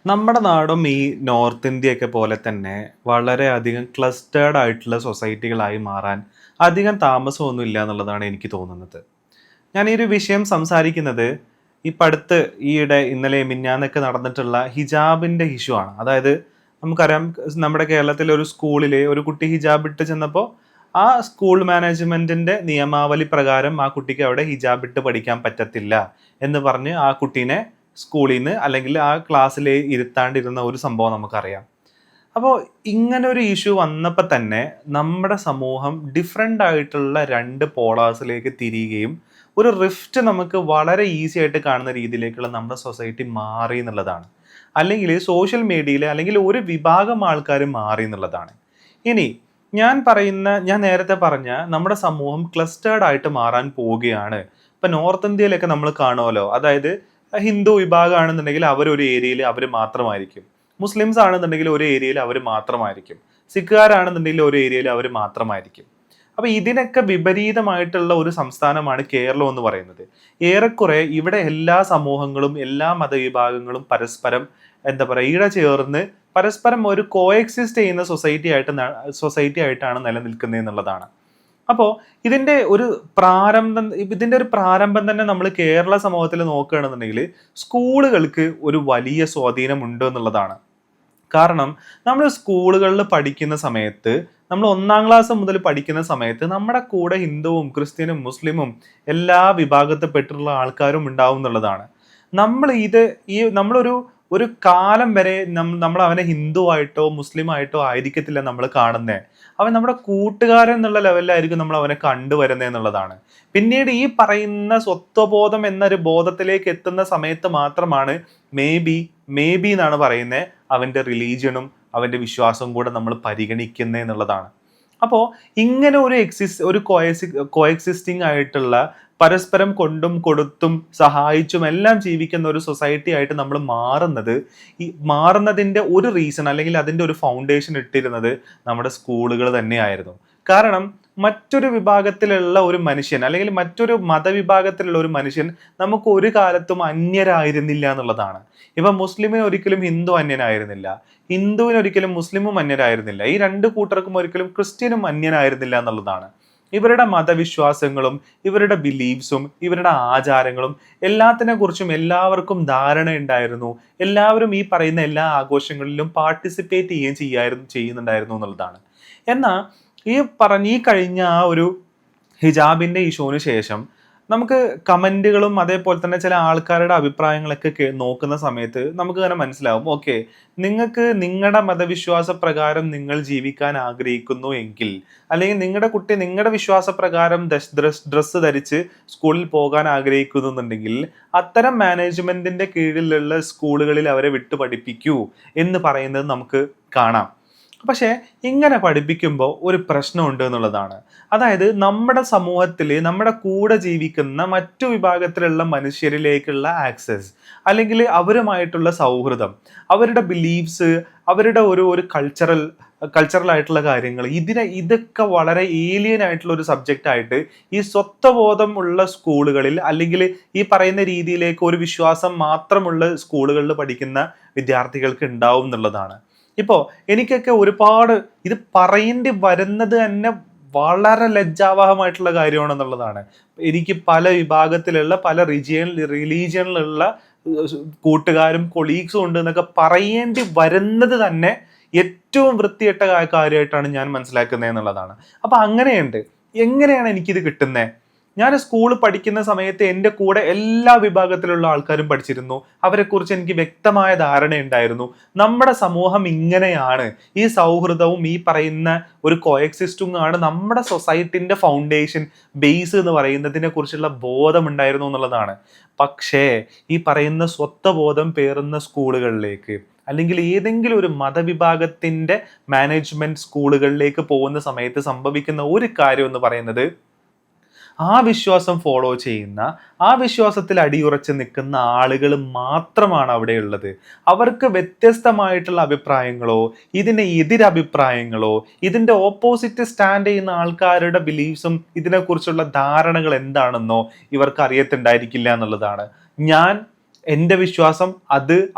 നമ്മുടെ നാടും ഈ നോർത്ത് ഇന്ത്യയൊക്കെ പോലെ തന്നെ വളരെയധികം ക്ലസ്റ്റേർഡ് ആയിട്ടുള്ള സൊസൈറ്റികളായി മാറാൻ അധികം താമസമൊന്നും ഇല്ല എന്നുള്ളതാണ് എനിക്ക് തോന്നുന്നത്. ഞാൻ ഈ ഒരു വിഷയം സംസാരിക്കുന്നത് ഇപ്പം അടുത്ത് ഈയിടെ ഇന്നലെ മിഞ്ഞാന്നൊക്കെ നടന്നിട്ടുള്ള ഹിജാബിൻ്റെ ഇഷ്യൂ ആണ്. അതായത് നമുക്കറിയാം, നമ്മുടെ കേരളത്തിലെ ഒരു സ്കൂളിൽ ഒരു കുട്ടി ഹിജാബ് ഇട്ട് ചെന്നപ്പോൾ ആ സ്കൂൾ മാനേജ്മെൻറ്റിൻ്റെ നിയമാവലി പ്രകാരം ആ കുട്ടിക്ക് അവിടെ ഹിജാബ് ഇട്ട് പഠിക്കാൻ പറ്റത്തില്ല എന്ന് പറഞ്ഞ് ആ കുട്ടീനെ സ്കൂളിൽ നിന്ന് അല്ലെങ്കിൽ ആ ക്ലാസ്സിൽ ഇരുത്താണ്ടിരുന്ന ഒരു സംഭവം നമുക്കറിയാം. അപ്പോൾ ഇങ്ങനെ ഒരു ഇഷ്യൂ വന്നപ്പോൾ തന്നെ നമ്മുടെ സമൂഹം ഡിഫറെൻ്റ് ആയിട്ടുള്ള രണ്ട് പോളേഴ്സിലേക്ക് തിരിയുകയും ഒരു റിഫ്റ്റ് നമുക്ക് വളരെ ഈസി ആയിട്ട് കാണുന്ന രീതിയിലേക്കുള്ള നമ്മുടെ സൊസൈറ്റി മാറി എന്നുള്ളതാണ്. അല്ലെങ്കിൽ സോഷ്യൽ മീഡിയയിൽ അല്ലെങ്കിൽ ഒരു വിഭാഗം ആൾക്കാർ മാറി എന്നുള്ളതാണ്. ഇനി ഞാൻ നേരത്തെ പറഞ്ഞ നമ്മുടെ സമൂഹം ക്ലസ്റ്റേർഡ് ആയിട്ട് മാറാൻ പോവുകയാണ്. ഇപ്പം നോർത്ത് ഇന്ത്യയിലൊക്കെ നമ്മൾ കാണുമല്ലോ, അതായത് ഹിന്ദു വിഭാഗമാണെന്നുണ്ടെങ്കിൽ അവരൊരു ഏരിയയിൽ അവർ മാത്രമായിരിക്കും, മുസ്ലിംസ് ആണെന്നുണ്ടെങ്കിൽ ഒരു ഏരിയയിൽ അവർ മാത്രമായിരിക്കും, സിഖുകാരാണെന്നുണ്ടെങ്കിൽ ഒരു ഏരിയയിൽ അവർ മാത്രമായിരിക്കും. അപ്പൊ ഇതിനൊക്കെ വിപരീതമായിട്ടുള്ള ഒരു സംസ്ഥാനമാണ് കേരളം എന്ന് പറയുന്നത്. ഏറെക്കുറെ ഇവിടെ എല്ലാ സമൂഹങ്ങളും എല്ലാ മതവിഭാഗങ്ങളും പരസ്പരം എന്താ പറയുക ഇഴ ചേർന്ന് പരസ്പരം ഒരു കോഎക്സിസ്റ്റ് ചെയ്യുന്ന സൊസൈറ്റി ആയിട്ടാണ് നിലനിൽക്കുന്നത് എന്നുള്ളതാണ്. അപ്പോൾ ഇതിന്റെ ഒരു പ്രാരംഭം തന്നെ നമ്മൾ കേരള സമൂഹത്തിൽ നോക്കുകയാണെന്നുണ്ടെങ്കിൽ സ്കൂളുകൾക്ക് ഒരു വലിയ സ്വാധീനമുണ്ട് എന്നുള്ളതാണ്. കാരണം നമ്മൾ സ്കൂളുകളിൽ പഠിക്കുന്ന സമയത്ത്, നമ്മൾ 1-ാം ക്ലാസ് മുതൽ പഠിക്കുന്ന സമയത്ത് നമ്മുടെ കൂടെ ഹിന്ദുവും ക്രിസ്ത്യനും മുസ്ലിമും എല്ലാ വിഭാഗത്തിൽപ്പെട്ടിട്ടുള്ള ആൾക്കാരും ഉണ്ടാവും എന്നുള്ളതാണ്. നമ്മളൊരു ഒരു കാലം വരെ നമ്മൾ അവനെ ഹിന്ദു ആയിട്ടോ മുസ്ലിം ആയിട്ടോ ആയിരിക്കത്തില്ല നമ്മൾ കാണുന്നത്. അവൻ നമ്മുടെ കൂട്ടുകാരൻ എന്നുള്ള ലെവലിലായിരിക്കും നമ്മൾ അവനെ കണ്ടുവരുന്നത് എന്നുള്ളതാണ്. പിന്നീട് ഈ പറയുന്ന സ്വത്വബോധം എന്നൊരു ബോധത്തിലേക്ക് എത്തുന്ന സമയത്ത് മാത്രമാണ് മേ ബി എന്നാണ് പറയുന്നത്, അവൻ്റെ റിലീജിയനും അവൻ്റെ വിശ്വാസവും കൂടെ നമ്മൾ പരിഗണിക്കുന്നത് എന്നുള്ളതാണ്. അപ്പോൾ ഇങ്ങനെ ഒരു കോഎക്സിസ്റ്റിംഗ് ആയിട്ടുള്ള പരസ്പരം കൊണ്ടും കൊടുത്തും സഹായിച്ചും എല്ലാം ജീവിക്കുന്ന ഒരു സൊസൈറ്റി ആയിട്ട് നമ്മൾ മാറുന്നതിൻ്റെ ഒരു റീസൺ അല്ലെങ്കിൽ അതിൻ്റെ ഒരു ഫൗണ്ടേഷൻ ഇട്ടിരുന്നത് നമ്മുടെ സ്കൂളുകൾ തന്നെയായിരുന്നു. കാരണം മറ്റൊരു വിഭാഗത്തിലുള്ള ഒരു മനുഷ്യൻ അല്ലെങ്കിൽ മറ്റൊരു മതവിഭാഗത്തിലുള്ള ഒരു മനുഷ്യൻ നമുക്ക് ഒരു കാലത്തും അന്യരായിരുന്നില്ല എന്നുള്ളതാണ്. ഇപ്പം മുസ്ലിമിന് ഒരിക്കലും ഹിന്ദു അന്യനായിരുന്നില്ല, ഹിന്ദുവിന് ഒരിക്കലും മുസ്ലിമും അന്യരായിരുന്നില്ല, ഈ രണ്ട് കൂട്ടർക്കും ഒരിക്കലും ക്രിസ്ത്യനും അന്യനായിരുന്നില്ല എന്നുള്ളതാണ്. ഇവരുടെ മതവിശ്വാസങ്ങളും ഇവരുടെ ബിലീഫ്സും ഇവരുടെ ആചാരങ്ങളും എല്ലാത്തിനെ കുറിച്ചും എല്ലാവർക്കും ധാരണ ഉണ്ടായിരുന്നു. എല്ലാവരും ഈ പറയുന്ന എല്ലാ ആഘോഷങ്ങളിലും പാർട്ടിസിപ്പേറ്റ് ചെയ്യുന്നുണ്ടായിരുന്നു എന്നുള്ളതാണ്. എന്നാൽ ഈ കഴിഞ്ഞ ആ ഒരു ഹിജാബിന്റെ ഇഷ്യൂവിന് ശേഷം നമുക്ക് കമന്റുകളും അതേപോലെ തന്നെ ചില ആൾക്കാരുടെ അഭിപ്രായങ്ങളൊക്കെ നോക്കുന്ന സമയത്ത് നമുക്ക് തന്നെ മനസ്സിലാവും, ഓക്കെ, നിങ്ങൾക്ക് നിങ്ങളുടെ മതവിശ്വാസ പ്രകാരം നിങ്ങൾ ജീവിക്കാൻ ആഗ്രഹിക്കുന്നു എങ്കിൽ, അല്ലെങ്കിൽ നിങ്ങളുടെ കുട്ടി നിങ്ങളുടെ വിശ്വാസ പ്രകാരം ഡ്രസ്സ് ധരിച്ച് സ്കൂളിൽ പോകാൻ ആഗ്രഹിക്കുന്നുണ്ടെങ്കിൽ അത്തരം മാനേജ്മെന്റിന്റെ കീഴിലുള്ള സ്കൂളുകളിൽ അവരെ വിട്ടു പഠിപ്പിക്കൂ എന്ന് പറയുന്നത് നമുക്ക് കാണാം. പക്ഷേ ഇങ്ങനെ പഠിപ്പിക്കുമ്പോൾ ഒരു പ്രശ്നമുണ്ട് എന്നുള്ളതാണ്. അതായത് നമ്മുടെ സമൂഹത്തിൽ നമ്മുടെ കൂടെ ജീവിക്കുന്ന മറ്റു വിഭാഗത്തിലുള്ള മനുഷ്യരിലേക്കുള്ള ആക്സസ് അല്ലെങ്കിൽ അവരുമായിട്ടുള്ള സൗഹൃദം, അവരുടെ ബിലീഫ്സ്, അവരുടെ ഒരു കൾച്ചറൽ ആയിട്ടുള്ള കാര്യങ്ങൾ, ഇതൊക്കെ വളരെ ഏലിയൻ ആയിട്ടുള്ള ഒരു സബ്ജക്റ്റ് ആയിട്ട് ഈ സ്വത്വബോധം ഉള്ള സ്കൂളുകളിൽ അല്ലെങ്കിൽ ഈ പറയുന്ന രീതിയിലേക്ക് ഒരു വിശ്വാസം മാത്രമുള്ള സ്കൂളുകളിൽ പഠിക്കുന്ന വിദ്യാർത്ഥികൾക്ക് ഉണ്ടാവും എന്നുള്ളതാണ്. ഇപ്പോൾ എനിക്കൊക്കെ ഒരുപാട് ഇത് പറയേണ്ടി വരുന്നത് തന്നെ വളരെ ലജ്ജാവഹമായിട്ടുള്ള കാര്യമാണെന്നുള്ളതാണ്. എനിക്ക് പല വിഭാഗത്തിലുള്ള പല റിലീജിയനിലുള്ള കൂട്ടുകാരും കൊളീഗ്സും ഉണ്ട് എന്നൊക്കെ പറയേണ്ടി വരുന്നത് തന്നെ ഏറ്റവും വൃത്തികെട്ട കാര്യമായിട്ടാണ് ഞാൻ മനസ്സിലാക്കുന്നത് എന്നുള്ളതാണ്. അപ്പൊ എങ്ങനെയാണ് എനിക്കിത് കിട്ടുന്നത്? ഞാൻ സ്കൂളിൽ പഠിക്കുന്ന സമയത്ത് എൻ്റെ കൂടെ എല്ലാ വിഭാഗത്തിലുള്ള ആൾക്കാരും പഠിച്ചിരുന്നു. അവരെക്കുറിച്ച് എനിക്ക് വ്യക്തമായ ധാരണയുണ്ടായിരുന്നു. നമ്മുടെ സമൂഹം ഇങ്ങനെയാണ്, ഈ സൗഹൃദവും ഈ പറയുന്ന ഒരു കോഎക്സിസ്റ്റിംഗ് ആണ് നമ്മുടെ സൊസൈറ്റിൻ്റെ ഫൗണ്ടേഷൻ ബേസ് എന്ന് പറയുന്നതിനെ കുറിച്ചുള്ള ബോധമുണ്ടായിരുന്നു എന്നുള്ളതാണ്. പക്ഷേ ഈ പറയുന്ന സ്വത്വബോധം പേറുന്ന സ്കൂളുകളിലേക്ക് അല്ലെങ്കിൽ ഏതെങ്കിലും ഒരു മതവിഭാഗത്തിൻ്റെ മാനേജ്മെന്റ് സ്കൂളുകളിലേക്ക് പോകുന്ന സമയത്ത് സംഭവിക്കുന്ന ഒരു കാര്യം എന്ന് പറയുന്നത്, ആ വിശ്വാസം ഫോളോ ചെയ്യുന്ന, ആ വിശ്വാസത്തിൽ അടിയുറച്ച് നിൽക്കുന്ന ആളുകൾ മാത്രമാണ് അവിടെയുള്ളത്. അവർക്ക് വ്യത്യസ്തമായിട്ടുള്ള അഭിപ്രായങ്ങളോ ഇതിന് എതിരഭിപ്രായങ്ങളോ ഇതിൻ്റെ ഓപ്പോസിറ്റ് സ്റ്റാൻഡ് ചെയ്യുന്ന ആൾക്കാരുടെ ബിലീഫ്സും ഇതിനെക്കുറിച്ചുള്ള ധാരണകൾ എന്താണെന്നോ ഇവർക്ക് അറിയത്തുണ്ടായിരിക്കില്ല എന്നുള്ളതാണ്. ഞാൻ എൻ്റെ വിശ്വാസം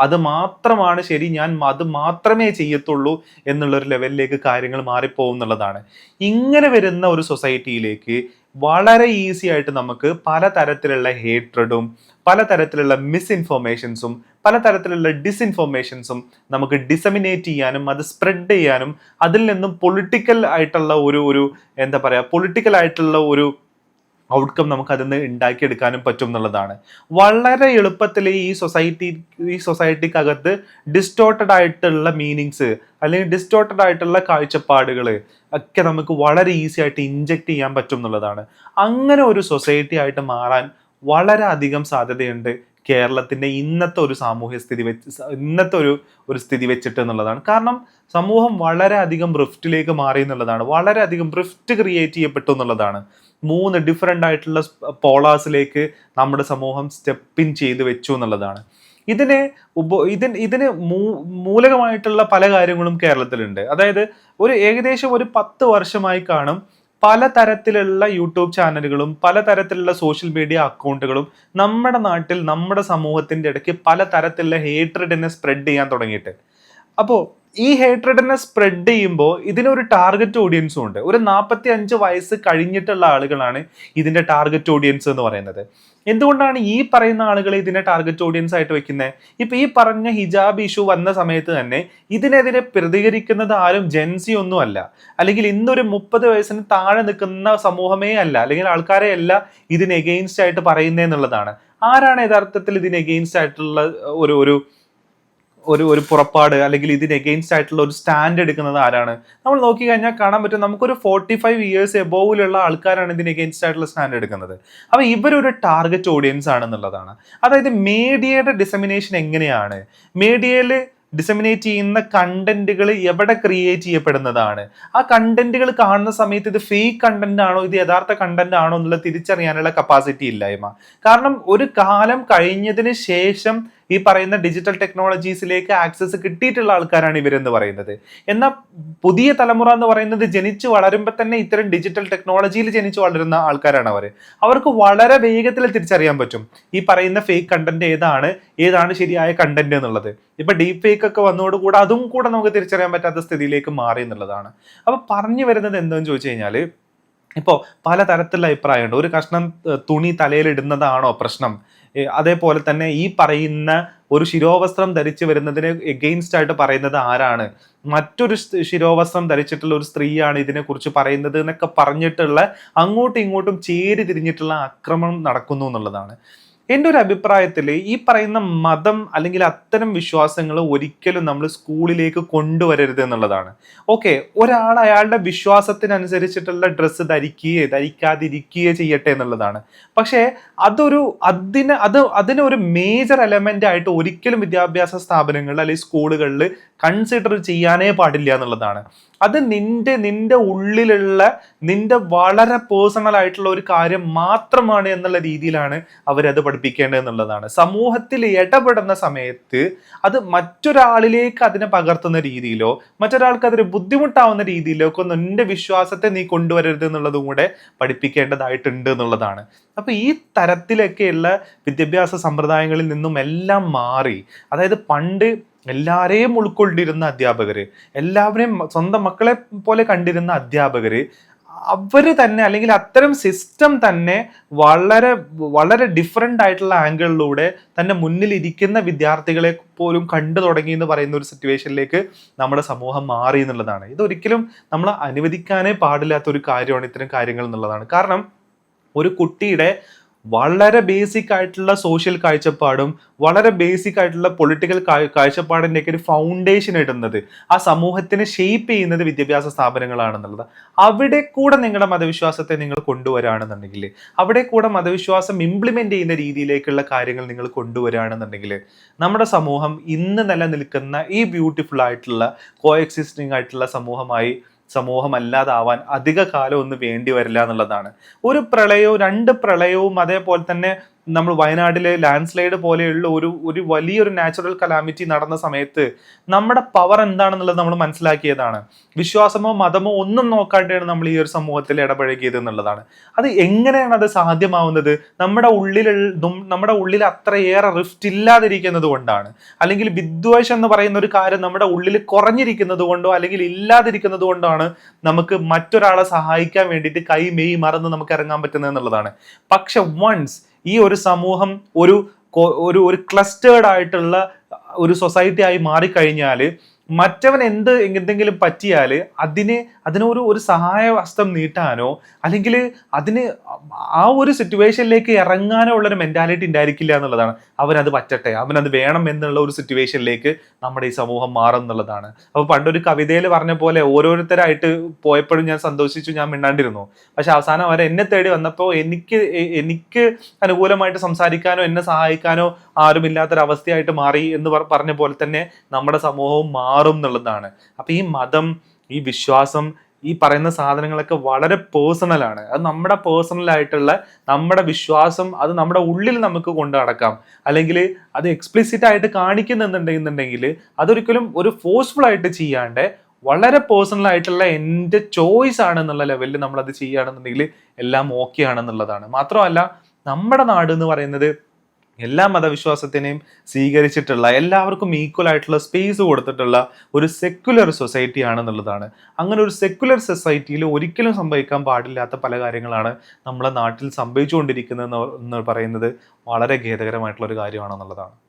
അത് മാത്രമാണ് ശരി, ഞാൻ അത് മാത്രമേ ചെയ്യത്തുള്ളൂ എന്നുള്ളൊരു ലെവലിലേക്ക് കാര്യങ്ങൾ മാറിപ്പോകും എന്നുള്ളതാണ്. ഇങ്ങനെ വരുന്ന ഒരു സൊസൈറ്റിയിലേക്ക് വളരെ ഈസി ആയിട്ട് നമുക്ക് പലതരത്തിലുള്ള ഹേട്രഡും പലതരത്തിലുള്ള മിസ്ഇൻഫോർമേഷൻസും പലതരത്തിലുള്ള ഡിസ്ഇൻഫോർമേഷൻസും നമുക്ക് ഡിസമിനേറ്റ് ചെയ്യാനും അത് സ്പ്രെഡ് ചെയ്യാനും അതിൽ നിന്നും പൊളിറ്റിക്കൽ ആയിട്ടുള്ള ഒരു എന്താ പറയുക, പൊളിറ്റിക്കൽ ആയിട്ടുള്ള ഒരു ഔട്ട്കം നമുക്ക് അതിൽ നിന്ന് ഉണ്ടാക്കിയെടുക്കാനും പറ്റും എന്നുള്ളതാണ്. വളരെ എളുപ്പത്തിൽ ഈ സൊസൈറ്റിക്കകത്ത് ഡിസ്റ്റോർട്ടഡ് ആയിട്ടുള്ള മീനിങ്സ് അല്ലെങ്കിൽ ഡിസ്റ്റോർട്ടഡ് ആയിട്ടുള്ള കാഴ്ചപ്പാടുകൾ ഒക്കെ നമുക്ക് വളരെ ഈസി ആയിട്ട് ഇൻജെക്ട് ചെയ്യാൻ പറ്റും എന്നുള്ളതാണ്. അങ്ങനെ ഒരു സൊസൈറ്റി ആയിട്ട് മാറാൻ വളരെ അധികം സാധ്യതയുണ്ട് കേരളത്തിന്റെ ഇന്നത്തെ ഒരു സാമൂഹ്യ സ്ഥിതി ഇന്നത്തെ ഒരു സ്ഥിതി വെച്ചിട്ട് എന്നുള്ളതാണ്. കാരണം സമൂഹം വളരെ അധികം റിഫ്റ്റിലേക്ക് മാറി എന്നുള്ളതാണ്, വളരെ അധികം റിഫ്റ്റ് ക്രിയേറ്റ് ചെയ്യപ്പെട്ടു എന്നുള്ളതാണ്. 3 ഡിഫറെൻ്റ് ആയിട്ടുള്ള പോളാസിലേക്ക് നമ്മുടെ സമൂഹം സ്റ്റെപ്പിൻ ചെയ്ത് വെച്ചു എന്നുള്ളതാണ്. ഇതിന് മൂലകമായിട്ടുള്ള പല കാര്യങ്ങളും കേരളത്തിലുണ്ട്. അതായത് ഏകദേശം ഒരു 10 വർഷമായി കാണും പലതരത്തിലുള്ള യൂട്യൂബ് ചാനലുകളും പലതരത്തിലുള്ള സോഷ്യൽ മീഡിയ അക്കൗണ്ടുകളും നമ്മുടെ നാട്ടിൽ നമ്മുടെ സമൂഹത്തിന്റെ ഇടയ്ക്ക് പലതരത്തിലുള്ള ഹേറ്റ്രഡിനെ സ്പ്രെഡ് ചെയ്യാൻ തുടങ്ങിയിട്ട്. അപ്പോൾ ഈ ഹേറ്റ്രഡിനെ സ്പ്രെഡ് ചെയ്യുമ്പോൾ ഇതിനൊരു ടാർഗറ്റ് ഓഡിയൻസും ഉണ്ട്. ഒരു 45 വയസ്സ് കഴിഞ്ഞിട്ടുള്ള ആളുകളാണ് ഇതിന്റെ ടാർഗറ്റ് ഓഡിയൻസ് എന്ന് പറയുന്നത്. എന്തുകൊണ്ടാണ് ഈ പറയുന്ന ആളുകളെ ഇതിനെ ടാർഗറ്റ് ഓഡിയൻസ് ആയിട്ട് വെക്കുന്നത്? ഇപ്പൊ ഈ പറഞ്ഞ ഹിജാബ് ഇഷ്യൂ വന്ന സമയത്ത് തന്നെ ഇതിനെതിരെ പ്രതികരിക്കുന്നത് ആരും ജെൻസി ഒന്നും അല്ല, അല്ലെങ്കിൽ ഇന്നൊരു 30 വയസ്സിന് താഴെ നിൽക്കുന്ന സമൂഹമേ അല്ല, അല്ലെങ്കിൽ ആൾക്കാരെ അല്ല ഇതിന് എഗെയിൻസ്റ്റ് ആയിട്ട് പറയുന്നതെന്നുള്ളതാണ്. ആരാണ് യഥാർത്ഥത്തിൽ ഇതിന് എഗെയിൻസ്റ്റ് ആയിട്ടുള്ള ഒരു ഒരു ഒരു പുറപ്പാട് അല്ലെങ്കിൽ ഇതിന് എഗെയിൻസ്റ്റ് ആയിട്ടുള്ള ഒരു സ്റ്റാൻഡ് എടുക്കുന്നത് ആരാണ്? നമ്മൾ നോക്കി കഴിഞ്ഞാൽ കാണാൻ പറ്റും, നമുക്കൊരു 45 ഇയേഴ്സ് എബോവിലുള്ള ആൾക്കാരാണ് ഇതിന് എഗെയിൻസ്റ്റ് ആയിട്ടുള്ള സ്റ്റാൻഡ് എടുക്കുന്നത്. അപ്പൊ ഇവരൊരു ടാർഗറ്റ് ഓഡിയൻസ് ആണെന്നുള്ളതാണ്. അതായത് മീഡിയയുടെ ഡിസമിനേഷൻ എങ്ങനെയാണ്, മീഡിയയിൽ ഡിസമിനേറ്റ് ചെയ്യുന്ന കണ്ടന്റുകൾ എവിടെ ക്രിയേറ്റ് ചെയ്യപ്പെടുന്നതാണ്, ആ കണ്ടന്റുകൾ കാണുന്ന സമയത്ത് ഇത് ഫേക്ക് കണ്ടന്റ് ആണോ ഇത് യഥാർത്ഥ കണ്ടന്റ് ആണോ എന്നുള്ള തിരിച്ചറിയാനുള്ള കപ്പാസിറ്റി ഇല്ലായ്മ. കാരണം ഒരു കാലം കഴിഞ്ഞതിന് ശേഷം ഈ പറയുന്ന ഡിജിറ്റൽ ടെക്നോളജീസിലേക്ക് ആക്സസ് കിട്ടിയിട്ടുള്ള ആൾക്കാരാണ് ഇവരെന്ന് പറയുന്നത്. എന്നാൽ പുതിയ തലമുറ എന്ന് പറയുന്നത് ജനിച്ചു വളരുമ്പോൾ തന്നെ ഇത്തരം ഡിജിറ്റൽ ടെക്നോളജിയിൽ ജനിച്ചു വളരുന്ന ആൾക്കാരാണ് അവർക്ക് വളരെ വേഗത്തിൽ തിരിച്ചറിയാൻ പറ്റും ഈ പറയുന്ന ഫേക്ക് കണ്ടന്റ് ഏതാണ് ശരിയായ കണ്ടന്റ് എന്നുള്ളത്. ഇപ്പൊ ഡീപ് ഫേക്ക് ഒക്കെ വന്നതോടുകൂടെ അതും കൂടെ നമുക്ക് തിരിച്ചറിയാൻ പറ്റാത്ത സ്ഥിതിയിലേക്ക് മാറി എന്നുള്ളതാണ്. അപ്പൊ പറഞ്ഞു വരുന്നത് എന്താണെന്ന് ചോദിച്ചു കഴിഞ്ഞാൽ, ഇപ്പോൾ പലതരത്തിലുള്ള അഭിപ്രായമുണ്ട്. ഒരു കഷ്ണം തുണി തലയിലിടുന്നതാണോ പ്രശ്നം, അതേപോലെ തന്നെ ഈ പറയുന്ന ഒരു ശിരോവസ്ത്രം ധരിച്ചു വരുന്നതിന് എഗെയിൻസ്റ്റ് ആയിട്ട് പറയുന്നത് ആരാണ്, മറ്റൊരു ശിരോവസ്ത്രം ധരിച്ചിട്ടുള്ള ഒരു സ്ത്രീയാണ് ഇതിനെക്കുറിച്ച് പറയുന്നത് എന്നൊക്കെ പറഞ്ഞിട്ടുള്ള അങ്ങോട്ടും ഇങ്ങോട്ടും ചേരി തിരിഞ്ഞിട്ടുള്ള ആക്രമണം നടക്കുന്നു എന്നുള്ളതാണ്. എൻ്റെ ഒരു അഭിപ്രായത്തിൽ ഈ പറയുന്ന മതം അല്ലെങ്കിൽ അത്തരം വിശ്വാസങ്ങൾ ഒരിക്കലും നമ്മൾ സ്കൂളിലേക്ക് കൊണ്ടുവരരുത് എന്നുള്ളതാണ്. ഓക്കെ, ഒരാൾ അയാളുടെ വിശ്വാസത്തിനനുസരിച്ചിട്ടുള്ള ഡ്രസ്സ് ധരിക്കാതിരിക്കുകയോ ചെയ്യട്ടെ എന്നുള്ളതാണ്. പക്ഷേ അതിനൊരു മേജർ എലമെന്റ് ആയിട്ട് ഒരിക്കലും വിദ്യാഭ്യാസ സ്ഥാപനങ്ങളിൽ അല്ലെങ്കിൽ സ്കൂളുകളിൽ കൺസിഡർ ചെയ്യാനേ പാടില്ല എന്നുള്ളതാണ്. അത് നിന്റെ ഉള്ളിലുള്ള നിന്റെ വളരെ പേഴ്സണൽ ആയിട്ടുള്ള ഒരു കാര്യം മാത്രമാണ് എന്നുള്ള രീതിയിലാണ് അവരത് പഠിപ്പിക്കേണ്ടത് എന്നുള്ളതാണ്. സമൂഹത്തിൽ ഇടപെടുന്ന സമയത്ത് അത് മറ്റൊരാളിലേക്ക് അതിനെ പകർത്തുന്ന രീതിയിലോ മറ്റൊരാൾക്ക് അതൊരു ബുദ്ധിമുട്ടാവുന്ന രീതിയിലോ ഒക്കെ നിന്റെ വിശ്വാസത്തെ നീ കൊണ്ടുവരരുത് എന്നുള്ളതും കൂടെ പഠിപ്പിക്കേണ്ടതായിട്ടുണ്ട് എന്നുള്ളതാണ്. അപ്പൊ ഈ തരത്തിലൊക്കെയുള്ള വിദ്യാഭ്യാസ സമ്പ്രദായങ്ങളിൽ നിന്നും എല്ലാം മാറി, അതായത് പണ്ട് എല്ലാവരെയും ഉൾക്കൊണ്ടിരുന്ന അധ്യാപകര്, എല്ലാവരെയും സ്വന്തം മക്കളെ പോലെ കണ്ടിരുന്ന അധ്യാപകര്, അവര് തന്നെ അല്ലെങ്കിൽ അത്തരം സിസ്റ്റം തന്നെ വളരെ വളരെ ഡിഫറെൻ്റ് ആയിട്ടുള്ള ആംഗിളിലൂടെ തന്നെ മുന്നിലിരിക്കുന്ന വിദ്യാർത്ഥികളെ പോലും കണ്ടു തുടങ്ങി എന്ന് പറയുന്ന ഒരു സിറ്റുവേഷനിലേക്ക് നമ്മുടെ സമൂഹം മാറി എന്നുള്ളതാണ്. ഇതൊരിക്കലും നമ്മൾ അനുവദിക്കാനേ പാടില്ലാത്ത ഒരു കാര്യമാണ് ഇത്തരം കാര്യങ്ങൾ എന്നുള്ളതാണ്. കാരണം ഒരു കുട്ടിയുടെ വളരെ ബേസിക് ആയിട്ടുള്ള സോഷ്യൽ കാഴ്ചപ്പാടും വളരെ ബേസിക് ആയിട്ടുള്ള പൊളിറ്റിക്കൽ കാഴ്ചപ്പാടിൻ്റെ ഒക്കെ ഒരു ഫൗണ്ടേഷൻ ഇടുന്നത്, ആ സമൂഹത്തിനെ ഷെയ്പ്പ് ചെയ്യുന്നത് വിദ്യാഭ്യാസ സ്ഥാപനങ്ങളാണെന്നുള്ളത്. അവിടെ കൂടെ നിങ്ങളുടെ മതവിശ്വാസത്തെ നിങ്ങൾ കൊണ്ടുവരാണെന്നുണ്ടെങ്കിൽ, അവിടെ കൂടെ മതവിശ്വാസം ഇംപ്ലിമെന്റ് ചെയ്യുന്ന രീതിയിലേക്കുള്ള കാര്യങ്ങൾ നിങ്ങൾ കൊണ്ടുവരാണെന്നുണ്ടെങ്കിൽ നമ്മുടെ സമൂഹം ഇന്ന് നിലനിൽക്കുന്ന ഈ ബ്യൂട്ടിഫുൾ ആയിട്ടുള്ള കോഎക്സിസ്റ്റിംഗ് ആയിട്ടുള്ള സമൂഹമല്ലാതാവാൻ അധിക കാലം ഒന്നും വേണ്ടി വരില്ല എന്നുള്ളതാണ്. ഒരു പ്രളയവും 2 പ്രളയവും അതേപോലെ തന്നെ നമ്മൾ വയനാട്ടിലെ ലാൻഡ് സ്ലൈഡ് പോലെയുള്ള ഒരു വലിയൊരു നാച്ചുറൽ കലാമിറ്റി നടന്ന സമയത്ത് നമ്മുടെ പവർ എന്താണെന്നുള്ളത് നമ്മൾ മനസ്സിലാക്കിയതാണ്. വിശ്വാസമോ മതമോ ഒന്നും നോക്കാതെയാണ് നമ്മൾ ഈ ഒരു സമൂഹത്തിൽ ഇടപഴകിയത് എന്നുള്ളതാണ്. അത് എങ്ങനെയാണ് അത് സാധ്യമാവുന്നത്? നമ്മുടെ ഉള്ളിൽ അത്രയേറെ റിഫ്റ്റ് ഇല്ലാതിരിക്കുന്നത് കൊണ്ടാണ്. അല്ലെങ്കിൽ വിദ്വേഷം എന്ന് പറയുന്ന ഒരു കാര്യം നമ്മുടെ ഉള്ളിൽ കുറഞ്ഞിരിക്കുന്നത് കൊണ്ടോ അല്ലെങ്കിൽ ഇല്ലാതിരിക്കുന്നത് കൊണ്ടാണ് നമുക്ക് മറ്റൊരാളെ സഹായിക്കാൻ വേണ്ടിയിട്ട് കൈ മെയ് മറന്ന് നമുക്ക് ഇറങ്ങാൻ പറ്റുന്നത് എന്നുള്ളതാണ്. പക്ഷെ വൺസ് ഈ ഒരു സമൂഹം ഒരു ഒരു ക്ലസ്റ്റേർഡ് ആയിട്ടുള്ള ഒരു സൊസൈറ്റി ആയി മാറിക്കഴിഞ്ഞാൽ മറ്റവൻ എന്തെങ്കിലും പറ്റിയാൽ അതിനൊരു സഹായ ഹസ്തം നീട്ടാനോ അല്ലെങ്കിൽ അതിന് ആ ഒരു സിറ്റുവേഷനിലേക്ക് ഇറങ്ങാനോ ഉള്ളൊരു മെന്റാലിറ്റി ഉണ്ടായിരിക്കില്ല എന്നുള്ളതാണ്. അവനത് പറ്റട്ടെ, അവനത് വേണം എന്നുള്ള ഒരു സിറ്റുവേഷനിലേക്ക് നമ്മുടെ ഈ സമൂഹം മാറും എന്നുള്ളതാണ്. അപ്പൊ പണ്ടൊരു കവിതയിൽ പറഞ്ഞ പോലെ ഓരോരുത്തരായിട്ട് പോയപ്പോഴും ഞാൻ സന്തോഷിച്ചു, ഞാൻ മിണ്ടാണ്ടിരുന്നു. പക്ഷെ അവസാനം അവർ എന്നെ തേടി വന്നപ്പോൾ എനിക്ക് അനുകൂലമായിട്ട് സംസാരിക്കാനോ എന്നെ സഹായിക്കാനോ ആരുമില്ലാത്തൊരവസ്ഥയായിട്ട് മാറി എന്ന് പറഞ്ഞ പോലെ തന്നെ നമ്മുടെ സമൂഹവും മാറും എന്നുള്ളതാണ്. അപ്പൊ ഈ മതം, ഈ വിശ്വാസം, ഈ പറയുന്ന സാധനങ്ങളൊക്കെ വളരെ പേഴ്സണലാണ്. അത് നമ്മുടെ പേഴ്സണൽ ആയിട്ടുള്ള നമ്മുടെ വിശ്വാസം അത് നമ്മുടെ ഉള്ളിൽ നമുക്ക് കൊണ്ടു നടക്കാം. അല്ലെങ്കിൽ അത് എക്സ്പ്ലിസിറ്റ് ആയിട്ട് കാണിക്കുന്നുണ്ടെങ്കിൽ അതൊരിക്കലും ഒരു ഫോഴ്സ്ഫുൾ ആയിട്ട് ചെയ്യാണ്ട് വളരെ പേഴ്സണൽ ആയിട്ടുള്ള എൻ്റെ ചോയ്സ് ആണെന്നുള്ള ലെവലിൽ നമ്മളത് ചെയ്യുകയാണെന്നുണ്ടെങ്കിൽ എല്ലാം ഓക്കെ ആണെന്നുള്ളതാണ്. മാത്രമല്ല നമ്മുടെ നാട് എന്ന് പറയുന്നത് എല്ലാ മതവിശ്വാസത്തിനെയും സ്വീകരിച്ചിട്ടുള്ള, എല്ലാവർക്കും ഈക്വൽ ആയിട്ടുള്ള സ്പേസ് കൊടുത്തിട്ടുള്ള ഒരു സെക്യുലർ സൊസൈറ്റി ആണെന്നുള്ളതാണ്. അങ്ങനെ ഒരു സെക്യുലർ സൊസൈറ്റിയിൽ ഒരിക്കലും സംഭവിക്കാൻ പാടില്ലാത്ത പല കാര്യങ്ങളാണ് നമ്മുടെ നാട്ടിൽ സംഭവിച്ചുകൊണ്ടിരിക്കുന്നത് എന്ന് പറയുന്നത് വളരെ ഖേദകരമായിട്ടുള്ള ഒരു കാര്യമാണെന്നുള്ളതാണ്.